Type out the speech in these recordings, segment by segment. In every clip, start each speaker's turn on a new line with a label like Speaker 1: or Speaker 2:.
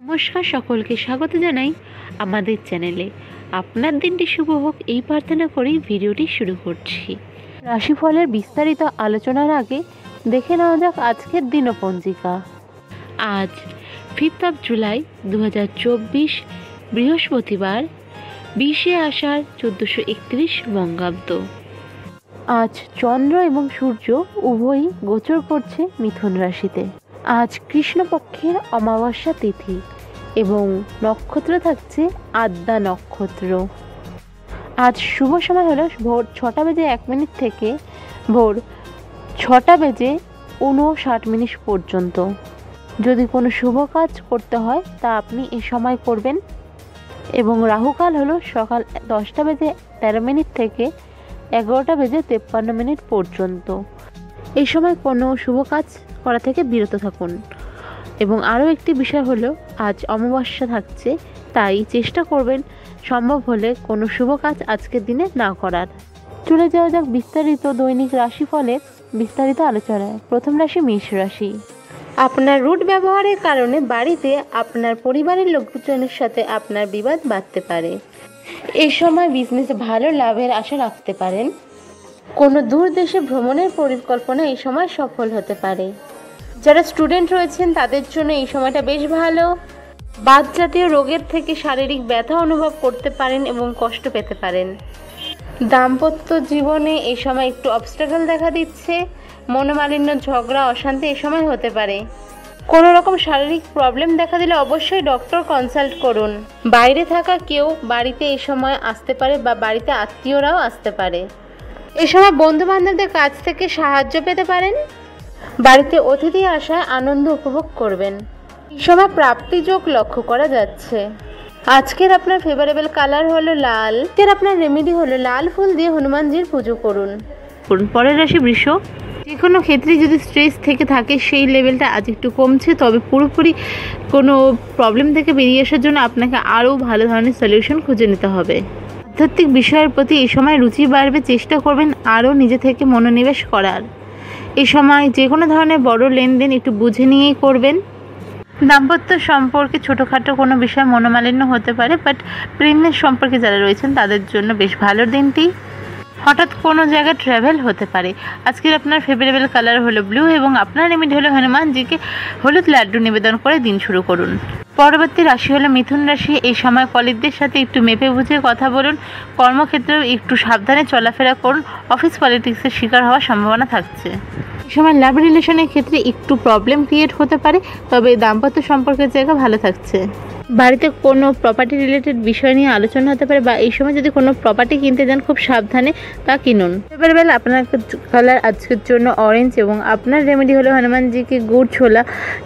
Speaker 1: নমস্কার, সকলকে স্বাগত জানাই আমাদের চ্যানেলে। আপনার দিনটি শুভ হোক এই প্রার্থনা করেই ভিডিওটি শুরু করছি। রাশিফলের বিস্তারিত আলোচনার আগে দেখে নেওয়া যাক আজকের দিনপঞ্জিকা। আজ 5 জুলাই 2024 বৃহস্পতিবার, 20 আষাঢ় 1431 বঙ্গাব্দ। আজ চন্দ্র এবং সূর্য উভয়ই গোচর করছে মিথুন রাশিতে। আজ কৃষ্ণপক্ষের অমাবস্যা তিথি এবং নক্ষত্র থাকছে আদ্যা নক্ষত্র। আজ শুভ সময় হলো ভোর 6টা বেজে 1 মিনিট থেকে ভোর 6টা বেজে 59 মিনিট পর্যন্ত। যদি কোনো শুভ কাজ করতে হয় তা আপনি এই সময় করবেন। এবং রাহুকাল হলো সকাল 10টা বেজে 13 মিনিট থেকে 11টা বেজে 53 মিনিট পর্যন্ত। এই সময় কোনো শুভ কাজ করা থেকে বিরত থাকুন। এবং আরও একটি বিষয় হলো আজ অমাবস্যা থাকছে, তাই চেষ্টা করবেন সম্ভব হলে কোনো শুভ কাজ আজকের দিনে না করার। চলে যাওয়া যাক বিস্তারিত দৈনিক রাশিফলের বিস্তারিত আলোচনায়। প্রথম রাশি মেষ রাশি। আপনার রুট ব্যবহারের কারণে বাড়িতে আপনার পরিবারের লোকজনের সাথে আপনার বিবাদ বাড়তে পারে। এই সময় বিজনেসে ভালো লাভের আশা রাখতে পারেন। কোনো দূর দেশে ভ্রমণের পরিকল্পনা এই সময় সফল হতে পারে। যারা স্টুডেন্ট রয়েছেন তাদের জন্য এই সময়টা বেশ ভালো। বাত জাতীয় রোগের থেকে শারীরিক ব্যথা অনুভব করতে পারেন এবং কষ্ট পেতে পারেন। দাম্পত্য জীবনে এই সময় একটু অবস্ট্রাগল দেখা দিচ্ছে। মনোমালিন্য, ঝগড়া, অশান্তি এই সময় হতে পারে। কোনো রকম শারীরিক প্রবলেম দেখা দিলে অবশ্যই ডক্টর কনসাল্ট করুন। বাইরে থাকা কেউ বাড়িতে এই সময় আসতে পারে বা বাড়িতে আত্মীয়রাও আসতে পারে। এই সময় বন্ধু বান্ধবদের কাছ থেকে সাহায্য পেতে পারেন। বাড়িতে অতিথি আসায় আনন্দ উপভোগ করবেন। এই সময় প্রাপ্তিযোগ লক্ষ্য করা যাচ্ছে। আজকের আপনার ফেভারেবল কালার হলো লাল। আজকের আপনার রেমেডি হলো লাল ফুল দিয়ে হনুমানজির পুজো করুন। পরের রাশি বৃষ। যে কোনো ক্ষেত্রে যদি স্ট্রেস থেকে থাকে সেই লেভেলটা আজ একটু কমছে, তবে পুরোপুরি কোনো প্রবলেম থেকে বেরিয়ে আসার জন্য আপনাকে আরও ভালো ধরনের সলিউশন খুঁজে নিতে হবে। আধ্যাত্মিক বিষয়ের প্রতি এই সময় রুচি বাড়বে। চেষ্টা করবেন আরও নিজে থেকে মনোনিবেশ করার। এই সময় যে কোনো ধরনের বড় লেনদেন একটু বুঝে নিয়েই করবেন। দাম্পত্য সম্পর্কে ছোটোখাটো কোনো বিষয়ে মনোমালিন্য হতে পারে, বাট প্রেমের সম্পর্কে যারা রয়েছেন তাদের জন্য বেশ ভালো দিনটি। হঠাৎ কোনো জায়গায় ট্রাভেল হতে পারে। আজকের আপনার ফেভারেবল কালার হলো ব্লু এবং আপনার রেমেডি হলো হনুমানজিকে হলুদ লাড্ডু নিবেদন করে দিন শুরু করুন। পরবর্তী রাশি হলো মিথুন রাশি। এই সময় কলিগদের সাথে একটু মেপে বুঝে কথা বলুন। কর্মক্ষেত্রেও একটু সাবধানে চলাফেরা করুন। অফিস পলিটিক্সের শিকার হওয়ার সম্ভাবনা থাকছে। এই সময় লাভ রিলেশনের ক্ষেত্রে একটু প্রবলেম ক্রিয়েট হতে পারে, তবে দাম্পত্য সম্পর্কের জায়গা ভালো থাকছে। বাড়িতে কোনো প্রপার্টি রিলেটেড বিষয় নিয়ে আলোচনা হতে পারে, বা এই সময় যদি কোনো প্রপার্টি কিনতে যান খুব সাবধানে তা কিনুন। ফেভারেবল আপনার কালার আজকের জন্য অরেঞ্জ এবং আপনার রেমেডি হলো হনুমানজিকে গুড় ছোলা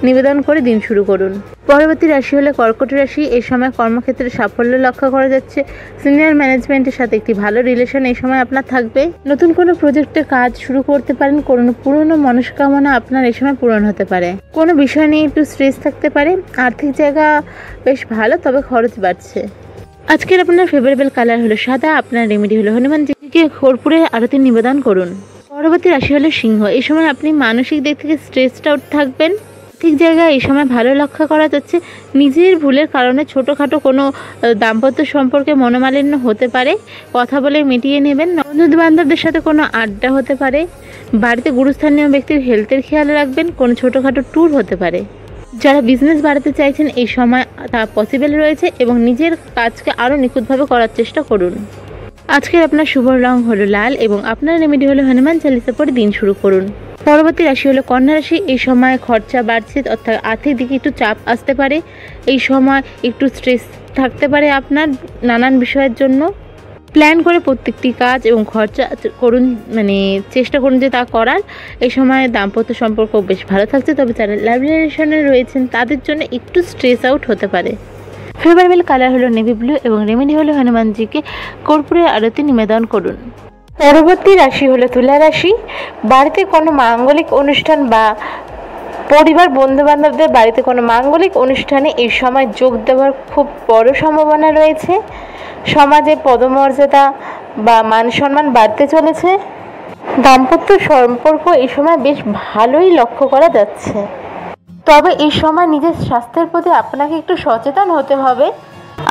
Speaker 1: নিবেদন করে দিন শুরু করুন। পরবর্তী রাশি হলো কর্কট রাশি। এই সময় কর্মক্ষেত্রে সাফল্য লক্ষ্য করা যাচ্ছে। সিনিয়র ম্যানেজমেন্টের সাথে একটি ভালো রিলেশন এই সময় আপনার থাকবে। নতুন কোনো প্রজেক্টে কাজ শুরু করতে পারেন। কোনো পুরনো মনস্কামনা আপনার এই সময় পূরণ হতে পারে। কোনো বিষয় নিয়ে একটু স্ট্রেস থাকতে পারে। আর্থিক জায়গা বেশ ভালো, তবে খরচ বাড়ছে। আজকের আপনার ফেভারেবল কালার হলো সাদা। আপনার রেমেডি হলো হনুমানজিকে কর্পূরের আরতি নিবেদন করুন। পরবর্তী রাশি হলো সিংহ। এই সময় আপনি মানসিক দিক থেকে স্ট্রেসড আউট থাকবেন। ঠিক জায়গায় এই সময় ভালো লক্ষ্য করা যাচ্ছে। নিজের ভুলের কারণে ছোটোখাটো কোনো দাম্পত্য সম্পর্কে মনোমালিন্য হতে পারে, কথা বলে মিটিয়ে নেবেন। বন্ধু বান্ধবদের সাথে কোনো আড্ডা হতে পারে। বাড়িতে গুরুস্থানীয় ব্যক্তির হেলথের খেয়াল রাখবেন। কোনো ছোটোখাটো ট্যুর হতে পারে। যারা বিজনেস বাড়াতে চাইছেন এই সময় তা পসিবল রয়েছে এবং নিজের কাজকে আরও নিখুঁতভাবে করার চেষ্টা করুন। আজকের আপনার শুভ রং হলো লাল এবং আপনার রেমেডি হলো হনুমান চালিসা পড়ে দিন শুরু করুন। পরবর্তী রাশি হলো কন্যা রাশি। এই সময় খরচা বাড়ছে, অর্থাৎ আর্থিক দিকে একটু চাপ আসতে পারে। এই সময় একটু স্ট্রেস থাকতে পারে আপনার নানান বিষয়ের জন্য। প্ল্যান করে প্রত্যেকটি কাজ এবং খরচা করুন, চেষ্টা করুন যে তা করার। এই সময় দাম্পত্য সম্পর্ক বেশ ভালো থাকছে, তবে যারা লাভ রিলেশনে রয়েছেন তাদের জন্য একটু স্ট্রেস আউট হতে পারে। ফেভারেবল কালার হলো নেভি ব্লু এবং রেমেডি হলো হনুমানজিকে কর্পূরের আরতি নিবেদন করুন। পরবর্তী রাশি হলো তুলা রাশি। বাড়িতে কোনো মাঙ্গলিক অনুষ্ঠান বা পরিবার বন্ধু বান্ধবদের বাড়িতে কোনো মাঙ্গলিক অনুষ্ঠানে এই সময় যোগ দেওয়ার খুব বড় সম্ভাবনা রয়েছে। সমাজে পদমর্যাদা বা মান সম্মান বাড়তে চলেছে। দাম্পত্য সম্পর্ক এই সময় বেশ ভালোই লক্ষ্য করা যাচ্ছে। তবে এই সময় নিজের স্বাস্থ্যের প্রতি আপনাকে একটু সচেতন হতে হবে।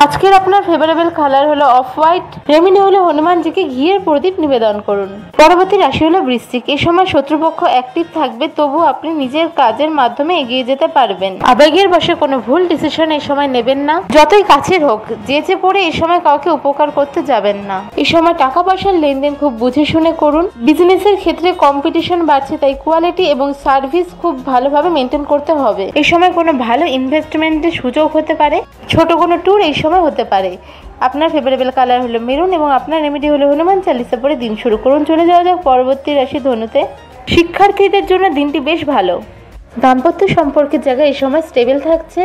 Speaker 1: আজকের আপনার ফেভারেবল কালার হলো অফ হোয়াইট। রেমেডি হলো হনুমানজিকে ঘিয়ের প্রদীপ নিবেদন করুন। পরবর্তী রাশি হলো বৃশ্চিক। এই সময় শত্রুপক্ষ অ্যাক্টিভ থাকবে, তবু আপনি নিজের কাজের মাধ্যমে এগিয়ে যেতে পারবেন। আবেগের বশে কোনো ভুল ডিসিশন এই সময় নেবেন না, যতই কাছের হোক। যেচে পড়ে এই সময় কাউকে উপকার করতে যাবেন না। এই সময় টাকা পয়সার লেনদেন খুব বুঝে শুনে করুন। বিজনেসের ক্ষেত্রে কম্পিটিশন বাড়ছে, তাই কোয়ালিটি এবং সার্ভিস খুব ভালোভাবে মেনটেন করতে হবে। এই সময় কোনো ভালো ইনভেস্টমেন্টের সুযোগ হতে পারে, ছোট কোনো ট্যুর এই সময় হতে পারে। আপনার ফেভারেবল কালার হলো মেরুন এবং আপনার রেমেডি হলো হনুমান চালিসা পড়ে দিন শুরু করুন। চলে যাওয়া যাক পরবর্তী রাশি ধনুতে। শিক্ষার্থীদের জন্য দিনটি বেশ ভালো। দাম্পত্য সম্পর্কের জায়গায় এই সময় স্টেবল থাকছে।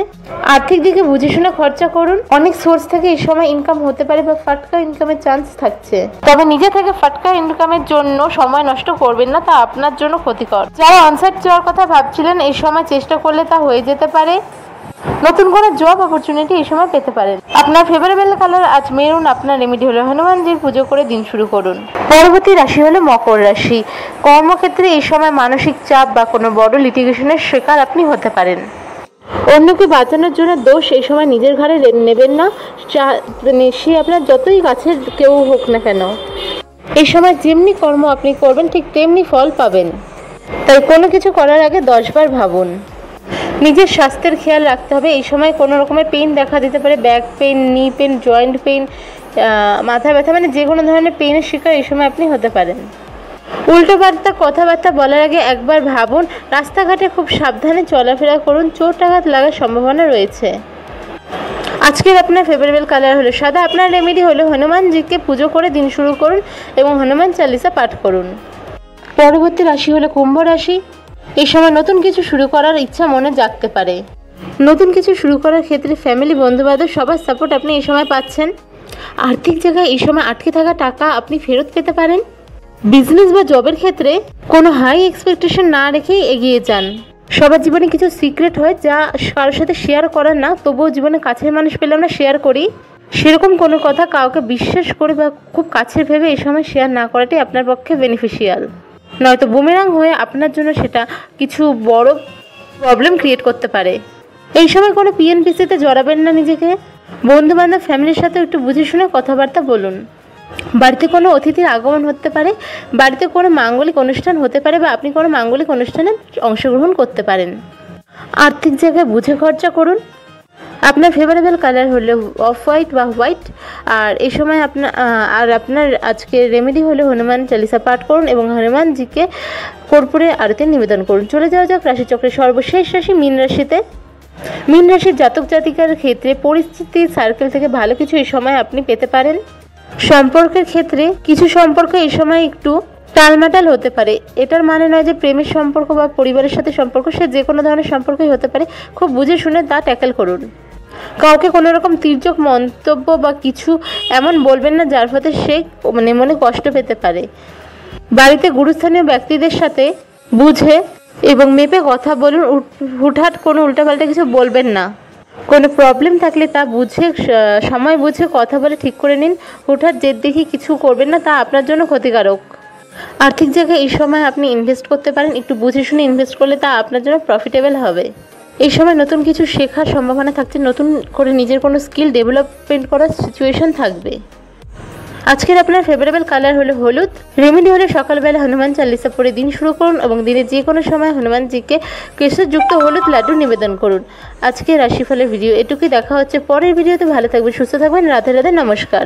Speaker 1: আর্থিক দিকে বুঝে শুনে খরচা করুন। অনেক সোর্স থেকে এই সময় ইনকাম হতে পারে বা ফাটকা ইনকামের চান্স থাকছে, তবে নিজে থেকে ফাটকা ইনকামের জন্য সময় নষ্ট করবেন না, তা আপনার জন্য ক্ষতিকর। যারা অনসাইট যাওয়ার কথা ভাবছিলেন, এই সময় চেষ্টা করলে তা হয়ে যেতে পারে। নতুন কোনো জব অপরচুনিটি এই সময় পেতে পারেন। আপনার ফেভারেবল কালার আজ মেরুন। আপনার রেমেডি হলো হনুমানজির পুজো করে দিন শুরু করুন। পরবর্তী রাশি হলো মকর রাশি। কর্মক্ষেত্রে এই সময় মানসিক চাপ বা কোনো বড় লিটিগেশনের শিকার আপনি হতে পারেন। অন্যকে বাঁচানোর জন্য দোষ এই সময় নিজের ঘাড়ে নেবেন না, সে আপনার যতই কাছের কেউ হোক না কেন। এই সময় যেমনি কর্ম আপনি করবেন ঠিক তেমনি ফল পাবেন, তাই কোনো কিছু করার আগে 10 বার ভাবুন। নিজের স্বাস্থ্যের খেয়াল রাখতে হবে। এই সময় কোনো রকমের পেইন দেখা দিতে পারে, ব্যাক পেইন, নি পেইন, জয়েন্ট পেইন, মাথা ব্যথা, মানে যে কোনো ধরনের পেইনের শিকার এই সময় আপনি হতে পারেন। উল্টোপাল্টা কথাবার্তা বলার আগে একবার ভাবুন। রাস্তাঘাটে খুব সাবধানে চলাফেরা করুন, চোট আঘাত লাগার সম্ভাবনা রয়েছে। আজকের আপনার ফেভারেবল কালার হলো সাদা। আপনার রেমেডি হলো হনুমানজিকে পুজো করে দিন শুরু করুন এবং হনুমান চালিসা পাঠ করুন। পরবর্তী রাশি হলো কুম্ভ রাশি। এই সময় নতুন কিছু শুরু করার ইচ্ছা মনে জাগতে পারে। নতুন কিছু শুরু করার ক্ষেত্রে ফ্যামিলি, বন্ধুবান্ধব সবার সাপোর্ট আপনি এই সময় পাচ্ছেন। আর্থিক জায়গায় এই সময় আটকে থাকা টাকা আপনি ফেরত পেতে পারেন। বিজনেস বা জবের ক্ষেত্রে কোনো হাই এক্সপেকটেশন না রেখেই এগিয়ে যান। সবার জীবনে কিছু সিক্রেট হয় যা কারোর সাথে শেয়ার করার না, তবুও জীবনে কাছের মানুষ পেলে আমরা শেয়ার করি। সেরকম কোনো কথা কাউকে বিশ্বাস করে বা খুব কাছের ভেবে এই সময় শেয়ার না করাটাই আপনার পক্ষে বেনিফিশিয়াল, নয়তো বুমেরাং হয়ে আপনার জন্য সেটা কিছু বড় প্রবলেম ক্রিয়েট করতে পারে। এই সময় কোনো পিএনপিসিতে জড়াবেন না নিজেকে। বন্ধুবান্ধব, ফ্যামিলির সাথে একটু বুঝে শুনে কথাবার্তা বলুন। বাড়িতে কোনো অতিথির আগমন হতে পারে, বাড়িতে কোনো মাঙ্গলিক অনুষ্ঠান হতে পারে বা আপনি কোনো মাঙ্গলিক অনুষ্ঠানে অংশগ্রহণ করতে পারেন। আর্থিক জায়গায় বুঝে খরচা করুন। আপনার ফেভারেবল কালার হলো অফ হোয়াইট বা হোয়াইট। আর এই সময় আপনার আজকের রেমেডি হলো হনুমান চালিসা পাঠ করুন এবং হনুমানজিকে কর্পূরের আরতি নিবেদন করুন। চলে যাওয়া যাক রাশিচক্রের সর্বশেষ রাশি মীন রাশিতে। মীন রাশির জাতক জাতিকার ক্ষেত্রে পরিস্থিতি সার্কেল থেকে ভালো কিছু এই সময় আপনি পেতে পারেন। সম্পর্কের ক্ষেত্রে কিছু সম্পর্ক এই সময় একটু টালমাটাল হতে পারে। এটার মানে নয় যে প্রেমের সম্পর্ক বা পরিবারের সাথে সম্পর্ক, সে যে কোনো ধরনের সম্পর্কই হতে পারে। খুব বুঝে শুনে তা ট্যাকেল করুন। কাউকে কোনো রকম তির্যক মন্তব্য বা কিছু এমন বলবেন না যার ফলে সে মনে কষ্ট পেতে পারে। বাড়িতে গুরুস্থানীয় ব্যক্তিদের সাথে বুঝে এবং মেপে কথা বলুন। হুটহাট কোনো উল্টাপাল্টা কিছু বলবেন না। কোনো প্রবলেম থাকলে তা বুঝে, সময় বুঝে কথা বলে ঠিক করে নিন। হুটহাট জেদ দেখি কিছু করবেন না, তা আপনার জন্য ক্ষতিকারক। আর্থিক জায়গায় এই সময় আপনি ইনভেস্ট করতে পারেন। একটু বুঝে শুনে ইনভেস্ট করলে তা আপনার জন্য প্রফিটেবল হবে। এই সময় নতুন কিছু শেখার সম্ভাবনা থাকছে, নতুন করে নিজের কোনো স্কিল ডেভেলপমেন্ট করার সিচুয়েশন থাকবে। আজকের আপনার ফেভারেবল কালার হলো হলুদ। রেমেডি হলে সকালবেলা হনুমান চালিসা পড়ে দিন শুরু করুন এবং দিনের যে কোনো সময় হনুমানজিকে কেশরযুক্ত হলুদ লাড্ডু নিবেদন করুন। আজকে রাশিফলের ভিডিও এটুকুই। দেখা হচ্ছে পরের ভিডিওতে। ভালো থাকবেন, সুস্থ থাকবেন। রাধে রাধে, নমস্কার।